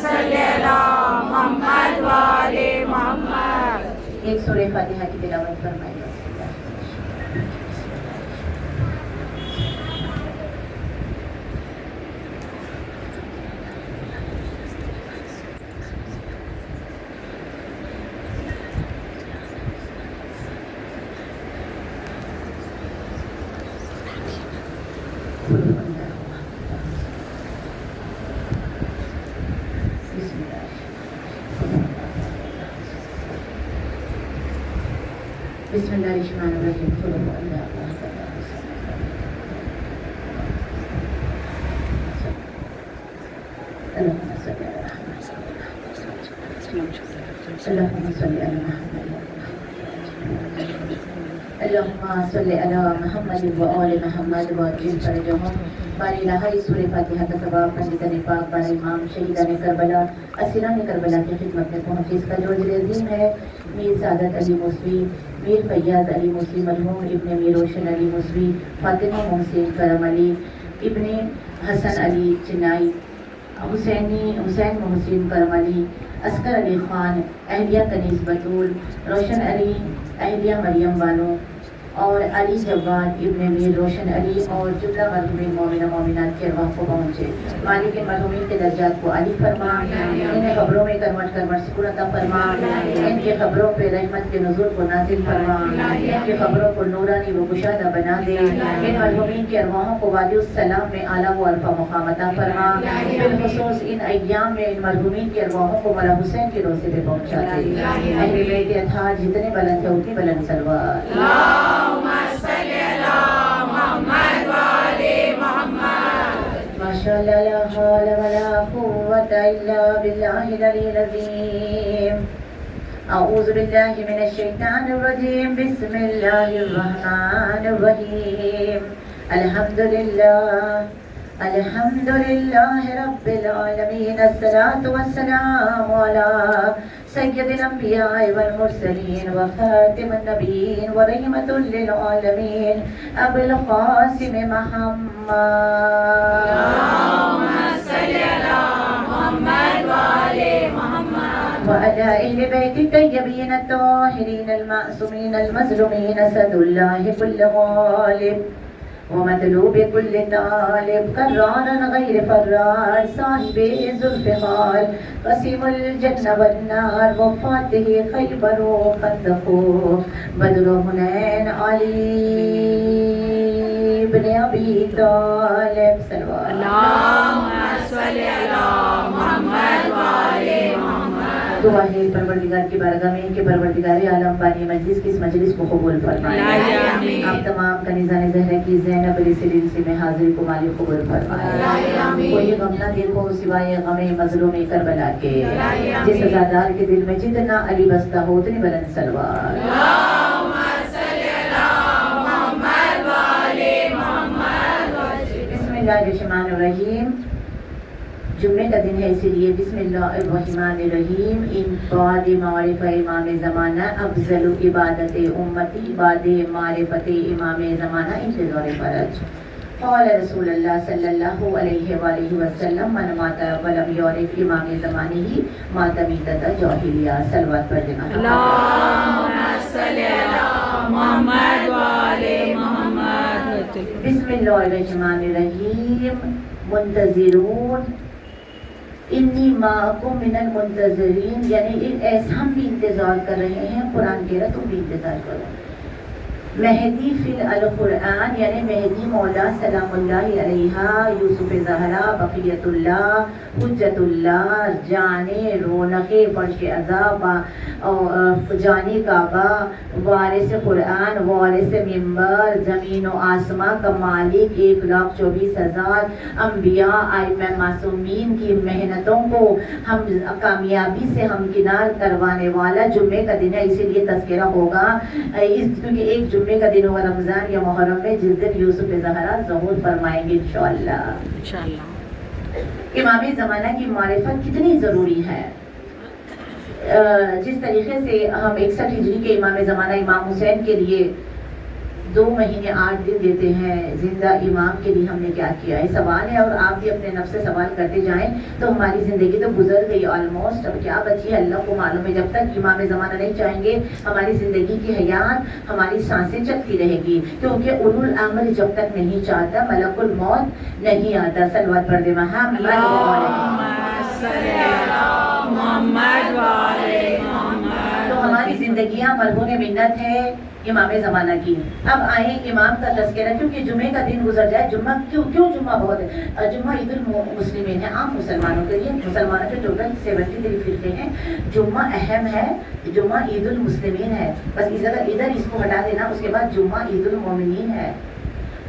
صل علی محمد و آل محمد۔ ایک سورہ فاتحہ کی تلاوت فرمائیے۔ بسم اللہ الرحمن الرحیم۔ اللہم صلی علی محمد و آل محمد و عجل فرجہم۔ باری الہی سورہ فاتحہ کا ثواب پنڈتان پاک بار امام شہیدان کربلا اسیران کربلا کی خدمت میں پہنچے۔ اس کا جو اجر عظیم ہے میر سعادت علی موسوی، میر فیاض علی موسوی مرحوم ابن میر روشن علی موسوی، فاطمہ محسن کرم علی ابن حسن علی چنائی، حسین محسن کرم علی، عسکر علی خان، اہلیہ کنیز بطول، روشن علی، اہلیہ مریم بانو اور علی جواد ابن میر روشن علی اور جملہ مرحومین مومنہ مومنات کے ارواح کو پہنچے۔ مالک ان کے درجات کو عالی فرما، انہیں قبروں میں کرمٹ سکون عطا فرما، ان کی قبروں پہ رحمت کے نزول کو نازل فرما، ان کی قبروں کو نورانی و گشادہ بنا دے، ان مرحومین کے ارواحوں کو وادی السلام میں اعلیٰ و عرفہ مقام عطا فرما، بالخصوص ان ایام میں ان مرحومین کے ارواحوں کو مولا حسین کے روضے پہ پہنچا دے۔ اہل بیت اطہار جتنے بلند ہیں اتنی بلند صلوات۔ ماشاءاللہ لا حول ولا قوة الا باللہ العلی العظیم۔ اعوذ باللہ من الشیطان الرجیم، بسم اللہ الرحمن الرحیم۔ الحمد للہ رب العالمین، الصلاة والسلام علی سید الانبیاء والمرسلین وخاتم النبیین ورحمۃ للعالمین ابو القاسم محمد۔ اللہم صل علی محمد و آل محمد وعلى أهل بيت الطيبين الطاهرين المعصومين المظلومين أسد الله كل غالب ومطلوب كل طالب، قرارا غير فرار، صاحب ذوالفقار، قسيم الجنة والنار، وفاته خيبر وخندق بدر حنين، علي بن أبي طالب صلوات۔ اللہم صل علی محمد و آل محمد۔ دعا ہے پروردگار کی بارگاہ میں کہ پروردگار عالم بانی مجلس کی اس مجلس کو قبول فرمائے۔ آپ تمام کنیزان زہرا کی زینب علی سلسلے میں حاضری کو مالی قبول فرمائے۔ کوئی غم نہ دیکھو سوائے غم مظلوم کربلا کے، جس عزادار کے دل میں جتنا علی بستہ ہو اتنی بلند صلوات۔ اللہم صل علی محمد و آل محمد۔ بسم اللہ الرحمن الرحیم۔ جمعے کا دن ہے اسی لیے بسم اللہ الرحمن الرحیم۔ ان بعد معرفہ امام زمانہ، افضل عبادت امتی بعد معرفت امام زمانہ، انتظار فرج۔ قال رسول اللہ صلی اللہ علیہ وآلہ وسلم، من مات ولم یعرف امام زمانہ مات میتۃ جاہلیہ۔ صلوات پڑھ دینا۔ اللہم صل علی محمد و آل محمد۔ بسم اللہ الرحمن الرحیم۔ منتظرون انی معکم من المنتظرین، یعنی ایسا ہم بھی انتظار کر رہے ہیں، قرآن کہہ رہا تم بھی انتظار کرو۔ مہدی فی القرآن، یعنی مہدی مولا سلام اللہ علیہ، یوسف زہرا، بقیت اللہ، حجت اللہ، جانے رونق فرش عذاب، جانی کعبہ، وارث قرآن، وارث منبر، زمین و آسمان کا مالک، 1,24,000 انبیاء ائمہ معصومین کی محنتوں کو ہم کامیابی سے ہمکنار کروانے والا جمعے کا دن ہے، اسی لیے تذکرہ ہوگا کیونکہ ایک جمعے کا دن ہوگا رمضان یا محرم میں، جس دن یوسف زہرا ظہور فرمائیں گے انشاءاللہ۔ امام زمانہ کی معرفت کتنی ضروری ہے۔ جس طریقے سے ہم 61 ہجری کے امام زمانہ امام حسین کے لیے 2 مہینے 8 دن دیتے ہیں زندہ امام کے لیے ہم نے کیا کیا ہے؟ سوال ہے، اور آپ بھی اپنے نفس سے سوال کرتے جائیں تو ہماری زندگی تو گزر گئی آلموسٹ، اب کیا بچی ہے اللہ کو معلوم ہے۔ جب تک امام زمانہ نہیں چاہیں گے ہماری زندگی کی حیات، ہماری سانسیں چلتی رہے گی، کیونکہ اولو الامر جب تک نہیں چاہتا ملک الموت نہیں آتا۔ صلوات پڑھ دے محمد تو ہماری زندگیاں مرہون منت ہے امام زمانہ کی۔ اب آئیں امام کا تذکرہ، کیونکہ جمعے کا دن گزر جائے، جمعہ کیوں جمعہ بہت ہے، جمعہ عید المسلمین ہے، عام مسلمانوں کے لیے، مسلمانوں کے ٹوٹل 73 فرقے ہیں، جمعہ اہم ہے، جمعہ عید المسلمین ہے، بس ادھر اس کو ہٹا دینا، اس کے بعد جمعہ عید المومنین ہے۔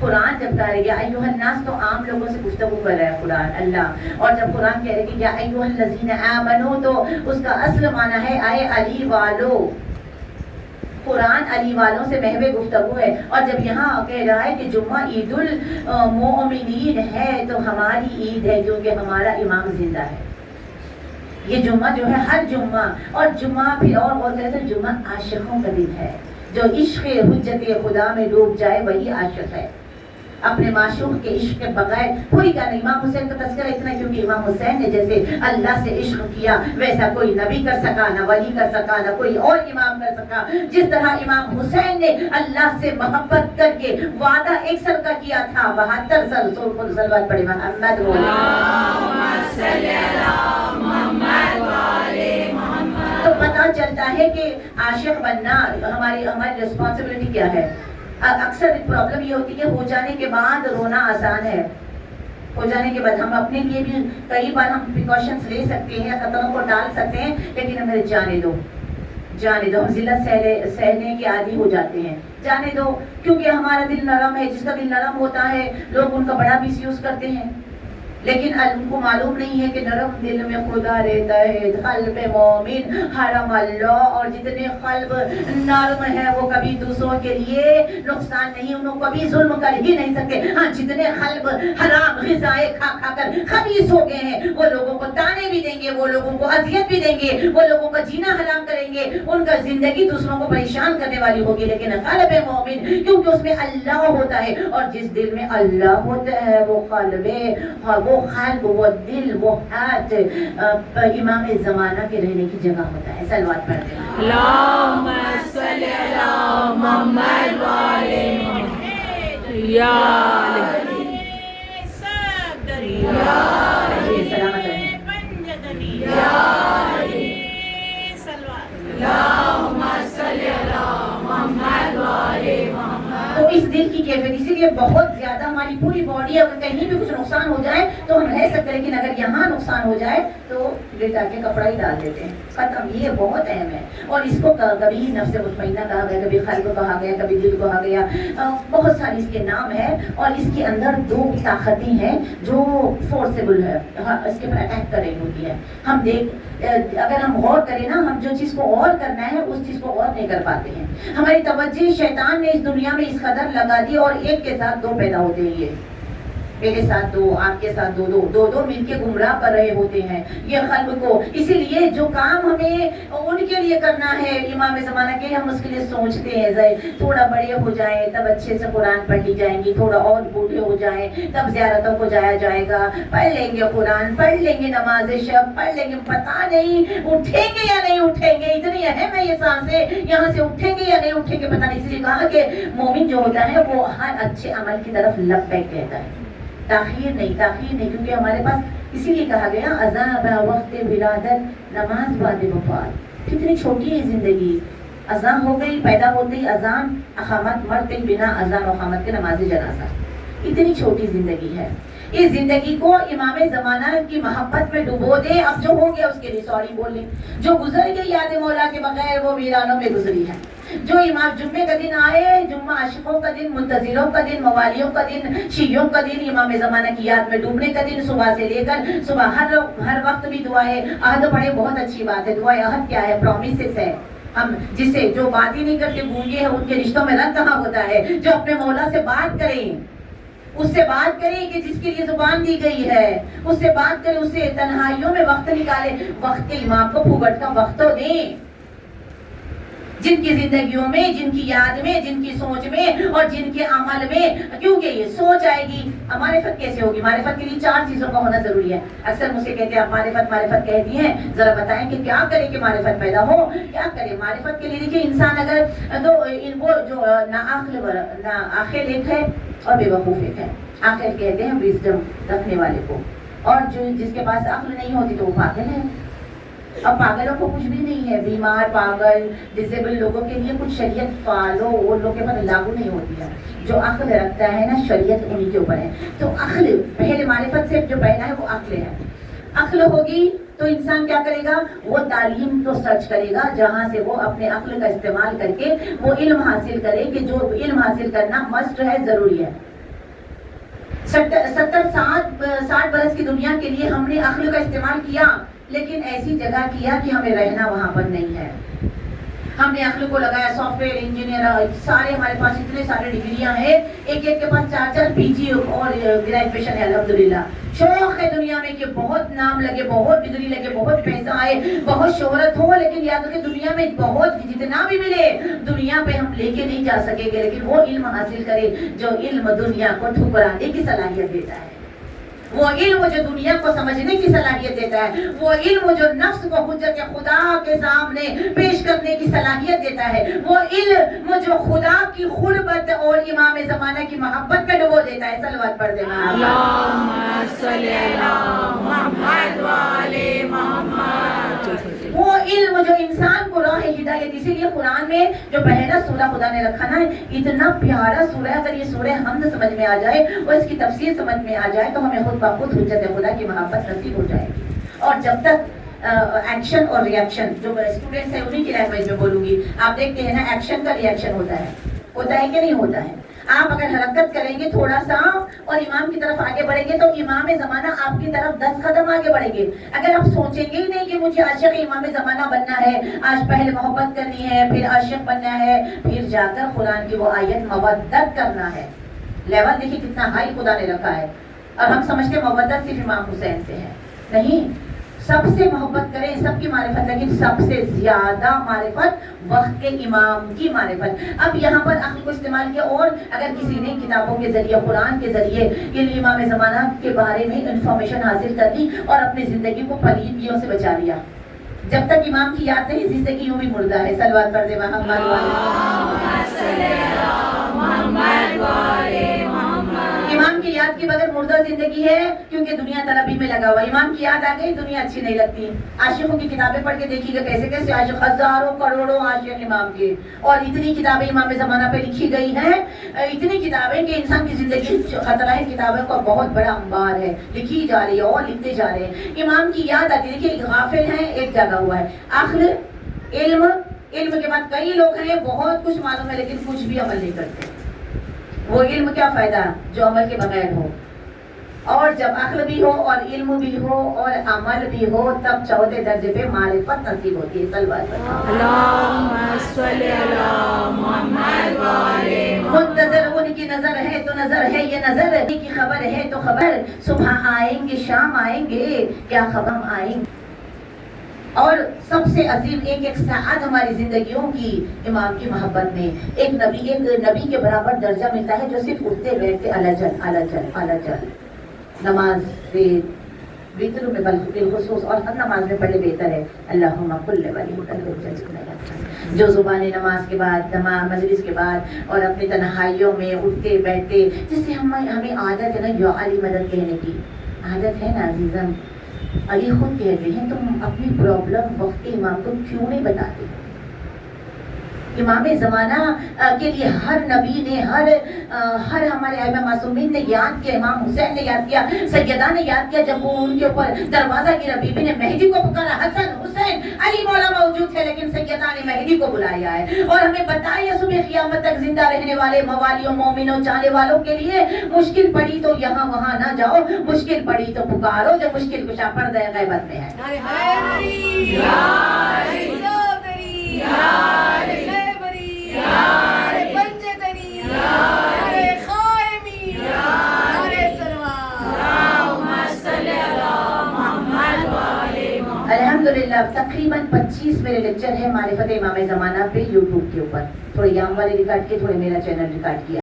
قرآن جب کہہ رہے یا ایھا الناس تو عام لوگوں سے گفتگو کر رہا ہے قرآن اللہ، اور جب قرآن کہہ رہے کہ یا ایھا الذین آمنوا تو اس کا اصل معنی ہے اے علی والو، قرآن علی والوں سے محو گفتگو ہے۔ اور جب یہاں کہہ رہا ہے کہ جمعہ عید المؤمنین ہے تو ہماری عید ہے کیونکہ ہمارا امام زندہ ہے۔ یہ جمعہ جو ہے ہر جمعہ، اور جمعہ پھر اور کہتے ہیں جمعہ عاشقوں کا دن ہے، جو عشق حجت خدا میں ڈوب جائے وہی عاشق ہے۔ اپنے معشوق کے عشق کے بغیر پوری کا نہیں۔ امام حسین کا تذکرہ اتنا کیونکہ امام حسین نے جیسے اللہ سے عشق کیا ویسا کوئی نبی کر سکا، نہ ولی کر سکا، نہ کوئی اور امام کر سکا۔ جس طرح امام حسین نے اللہ سے محبت کر کے وعدہ 1 سال کا کیا تھا، 72 سال رسول کو صلوات پڑھے محمد تو پتہ چلتا ہے کہ عاشق بننا ہماری رسپانسبلٹی کیا ہے۔ اکثر پرابلم یہ ہوتی ہے ہو جانے کے بعد رونا آسان ہے، ہو جانے کے بعد ہم اپنے لیے بھی کئی بار ہم پریکاشنز لے سکتے ہیں، خطروں کو ٹال سکتے ہیں، لیکن ہمیں جانے دو ہم ذلت سہنے کے عادی ہو جاتے ہیں، جانے دو، کیونکہ ہمارا دل نرم ہے، جس کا دل نرم ہوتا ہے لوگ ان کا بڑا مس یوز کرتے ہیں، لیکن ان کو معلوم نہیں ہے کہ نرم دل میں خدا رہتا ہے، قلب مومن حرم اللہ، اور جتنے قلب نرم ہے وہ کبھی دوسروں کے لیے نقصان نہیں، انہوں کبھی ظلم کر ہی نہیں سکتے۔ ہاں جتنے قلب حرام غذائیں کھا کر خبیث ہو گئے ہیں وہ لوگوں کو تانے بھی دیں گے، وہ لوگوں کو اذیت بھی دیں گے، وہ لوگوں کا جینا حرام کریں گے، ان کا زندگی دوسروں کو پریشان کرنے والی ہوگی، لیکن قلب مومن کیونکہ اس میں اللہ ہوتا ہے، اور جس دل میں اللہ ہوتا ہے وہ قلب وہ قلب، وہ دل، وہ ہاتھ امام زمانہ کے رہنے کی جگہ ہوتا ہے۔ صلوات پڑھتے ہیں اللہم صلی علی محمد وآلِ محمد یا علی صدری یا علی سلامت رہیں۔ پنجدنی یا علی صلوات اللہم صلی علی محمد وآلِ محمد۔ تو اس دل کی کیفیت اسی لیے بہت زیادہ ہماری پوری باڈی اگر کہیں بھی کچھ نقصان ہو جائے تو ہم رہ سکتے، لیکن اگر یہاں نقصان ہو جائے تو لٹا کے کپڑا ہی ڈال دیتے ہیں، ختم۔ یہ بہت اہم ہے، اور اس کو کبھی نفس مطمئنہ کہا گیا، کبھی قلب کہا گیا، کبھی دل کہا گیا، بہت ساری اس کے نام ہے، اور اس کے اندر 2 طاقتیں ہیں جو فورسیبل ہے، اس کے پر اٹیک کر رہی ہوتی ہے۔ ہم اگر ہم غور کریں نا، ہم جو چیز کو غور کرنا ہے اس چیز کو غور نہیں کر پاتے ہیں۔ ہماری توجہ شیطان نے اس دنیا میں اس قدر لگا دی، اور ایک کے ساتھ 2 پیدا ہوتے ہیں، یہ میرے ساتھ 2، آپ کے ساتھ 2 مل کے گمراہ کر رہے ہوتے ہیں یہ قلب کو۔ اسی لیے جو کام ہمیں ان کے لیے کرنا ہے امام زمانہ کے، ہم اس کے لیے سوچتے ہیں تھوڑا بڑے ہو جائیں تب اچھے سے قرآن پڑھ لی جائیں گی، تھوڑا اور بوڑھے ہو جائیں تب زیارتوں کو جایا جائے گا، پڑھ لیں گے قرآن، پڑھ لیں گے نماز شب، پڑھ لیں گے، پتہ نہیں اٹھیں گے یا نہیں اٹھیں گے، اتنی اہم ہے یہ سانسیں، یہاں سے اٹھیں گے یا نہیں اٹھیں گے پتہ نہیں۔ اس لیے کہا کہ مومن جو ہوتا ہے وہ ہر اچھے عمل کی طرف لبیک کہتا ہے، تاخیر نہیں، کیونکہ ہمارے پاس اسی لیے کہا گیا اذان وقت ولادت، نماز بعد وفات۔ کتنی چھوٹی ہے زندگی، اذان ہو گئی، پیدا ہوتے ہی اذان، اقامت، مرتے بنا اذان و اقامت کے نماز جنازہ، اتنی چھوٹی زندگی ہے۔ اس زندگی کو امام زمانہ کی محبت میں ڈبو دے، اب جو ہو گیا اس کے لیے سوری بول لیں، جو گزر گئی یاد مولا کے بغیر وہ ویرانوں میں گزری ہے۔ جو امام جمعے کا دن آئے، جمعہ عاشقوں کا دن، منتظروں کا دن، موالیوں کا دن، شیعوں کا دن، امام زمانہ کی یاد میں ڈوبنے کا دن، صبح سے لے کر صبح ہر وقت بھی دعائیں عہد پڑھے، بہت اچھی بات ہے۔ دعائیں عہد کیا ہے؟ پرومسز ہے، ہم جس سے جو بات ہی نہیں کرتے گونگے ہیں ان کے رشتوں میں رنگ کہاں ہوتا ہے، جو اپنے مولا سے بات کریں، اس سے بات کریں کہ جس کے لیے زبان دی گئی ہے، اس سے بات کریں، اس سے تنہائیوں میں وقت نکالیں، وقت کے امام کو پھوگٹ کا وقت تو دیں۔ جن کی زندگیوں میں، جن کی یاد میں، جن کی سوچ میں اور جن کے عمل میں، کیونکہ یہ سوچ آئے گی. معرفت کیسے ہوگی؟ معرفت کے لیے 4 چیزوں کا ہونا ضروری ہے. اکثر مجھ سے کہتے ہیں آپ معرفت کہتی ہیں، ذرا بتائیں کہ کیا کریں کہ معرفت پیدا ہو، کیا کریں معرفت کے لیے؟ دیکھیے انسان اگر تو وہ جو عاقل ایک ہے اور بے وقوف ایک ہے. عاقل کہتے ہیں وزڈم رکھنے والے کو، اور جو جس کے پاس عقل نہیں ہوتی تو وہ پاگل ہے. اب پاگلوں کو کچھ بھی نہیں ہے، بیمار، پاگل، ڈسیبل لوگوں کے لیے کچھ شریعت فالو وہ لوگ کے پاس لاگو نہیں ہوتی ہے. جو عقل رکھتا ہے نا شریعت انہی کے اوپر ہے. تو عقل پہلے معرفت سے جو پہلا ہے وہ عقل ہے. عقل ہوگی تو انسان کیا کرے گا؟ وہ تعلیم کو سرچ کرے گا جہاں سے وہ اپنے عقل کا استعمال کر کے وہ علم حاصل کرے کہ جو علم حاصل کرنا مسٹ ہے، ضروری ہے. 60 برس کی دنیا کے لیے ہم نے عقل کا استعمال کیا، لیکن ایسی جگہ کیا کہ ہمیں رہنا وہاں پر نہیں ہے. ہم نے عقل کو لگایا سافٹ ویئر انجینئر، سارے ہمارے پاس اتنے سارے ڈگریاں ہیں، ایک کے پاس 4 پی جی اور گریجویشن ہے. الحمدللہ شوق ہے دنیا میں کہ بہت نام لگے، بہت ڈگری لگے، بہت پیسہ آئے، بہت شہرت ہو، لیکن یاد رکھیں دنیا میں بہت جتنا بھی ملے دنیا پہ ہم لے کے نہیں جا سکیں گے، لیکن وہ علم حاصل کرے جو علم دنیا کو ٹھکرانے کی صلاحیت دیتا ہے، وہ علم جو دنیا کو سمجھنے کی صلاحیت دیتا ہے، وہ علم جو نفس کو حجت خدا کے سامنے پیش کرنے کی صلاحیت دیتا ہے، وہ علم جو خدا کی قربت اور امام زمانہ کی محبت میں ڈبو دیتا ہے. صلوات پڑھ دینا. اللہم صلی علی محمد وآل محمد. وہ علم جو انسان کو راہ ہدایت، اسی لیے قرآن میں جو پہلا سورہ خدا نے رکھا نا، اتنا پیارا سورہ ہے. اگر یہ سورہ حمد سمجھ میں آ جائے اور اس کی تفسیر سمجھ میں آ جائے تو ہمیں خود بخود حجت خدا کی محبت نصیب ہو جائے گی. اور جب تک ایکشن اور ری ایکشن، جو اسٹوڈنٹس ہیں انہی کی لینگویج میں بولوں گی، آپ دیکھتے ہیں نا ایکشن کا ری ایکشن ہوتا ہے کہ نہیں ہوتا ہے؟ آپ اگر حرکت کریں گے تھوڑا سا اور امام کی طرف آگے بڑھیں گے تو امام زمانہ آپ کی طرف 10 قدم آگے بڑھیں گے. اگر آپ سوچیں گے ہی نہیں کہ مجھے عاشق امام زمانہ بننا ہے، آج پہلے محبت کرنی ہے، پھر عاشق بننا ہے، پھر جا کر قرآن کی وہ آیت مودت کرنا ہے. لیول دیکھیے کتنا ہائی خدا نے رکھا ہے. اور ہم سمجھتے ہیں مودت صرف امام حسین سے ہے، نہیں. سب سے محبت کریں، سب کی معرفت، لیکن سب سے زیادہ معرفت وقت کے امام کی معرفت. اب یہاں پر عقل کو استعمال کیا، اور اگر کسی نے کتابوں کے ذریعے، قرآن کے ذریعے امام زمانہ کے بارے میں انفارمیشن حاصل کر لی اور اپنی زندگی کو پلیدیوں سے بچا لیا. جب تک امام کی یاد نہیں، زندگی یوں بھی مردہ ہے. صلوات پڑھ دے امام کی یاد کے بغیر مردہ زندگی ہے، کیونکہ دنیا طلبی میں لگا ہوا. امام کی یاد آ گئی، دنیا اچھی نہیں لگتی. عاشقوں کی کتابیں پڑھ کے دیکھیے گا کیسے کیسے عاشق، ہزاروں کروڑوں عاشق امام کے، اور اتنی کتابیں امام زمانہ پہ لکھی گئی ہیں، اتنی کتابیں کہ انسان کی زندگی خطرہ ہے. کتابوں کا بہت بڑا انبار ہے، لکھی جا رہی ہے اور لکھتے جا رہے ہیں. امام کی یاد آتی ہے. دیکھیے غافل ہیں ایک جگہ ہوا ہے، عقل، علم کے بعد کئی لوگ ہیں بہت کچھ معلوم ہے لیکن کچھ بھی عمل نہیں کرتے. وہ علم کیا فائدہ جو عمل کے بغیر ہو؟ اور جب عقل بھی ہو اور علم بھی ہو اور عمل بھی ہو تب 4 درجے پہ معرفت نصیب ہوتی ہے. صلوات اللہم صلی علی محمد وآل محمد. منتظر ان کی نظر ہے تو نظر ہے، یہ نظر کی خبر ہے تو خبر. صبح آئیں گے شام آئیں گے، کیا خبر آئیں گے. اور سب سے عظیم ایک ساعت ہماری زندگیوں کی امام کی محبت میں ایک نبی کے برابر درجہ ملتا ہے، جو صرف اٹھتے بیٹھتے اعلیٰ نماز وتر میں بالخصوص اور ہر نماز میں پڑھے بہتر ہے. اللہم کل ولی جو زبان نماز کے بعد، مجلس کے بعد اور اپنی تنہائیوں میں اٹھتے بیٹھتے، جس سے ہمیں عادت ہے نا، یا علی مدد کہنے کی عادت ہے نا عزیزم. علی خود کہتے ہیں تم اپنی پرابلم وقت کے امام کو کیوں نہیں بتاتے؟ امام زمانہ کے لیے ہر نبی نے، ہر ہمارے ائمہ معصومین نے یاد کیا. امام حسین نے یاد کیا، سیدہ نے یاد کیا. جب وہ ان کے اوپر دروازہ گرا، بی بی نے مہدی کو پکارا. حسن، حسین، علی مولا موجود تھے لیکن سیدہ نے مہدی کو بلایا ہے اور ہمیں بتایا صبح قیامت تک زندہ رہنے والے موالیوں، مومنوں، چاہنے والوں کے لیے مشکل پڑی تو یہاں وہاں نہ جاؤ، مشکل پڑی تو پکارو جو مشکل کشا پردہ غیبت میں ہے. الحمدللہ الحمدللہ تقریباً 25 میرے لیکچر ہیں معرفت امام زمانہ پہ یوٹیوب کے اوپر، تھوڑے یام والے ریکارڈ کیے، تھوڑے میرا چینل ریکارڈ کیا.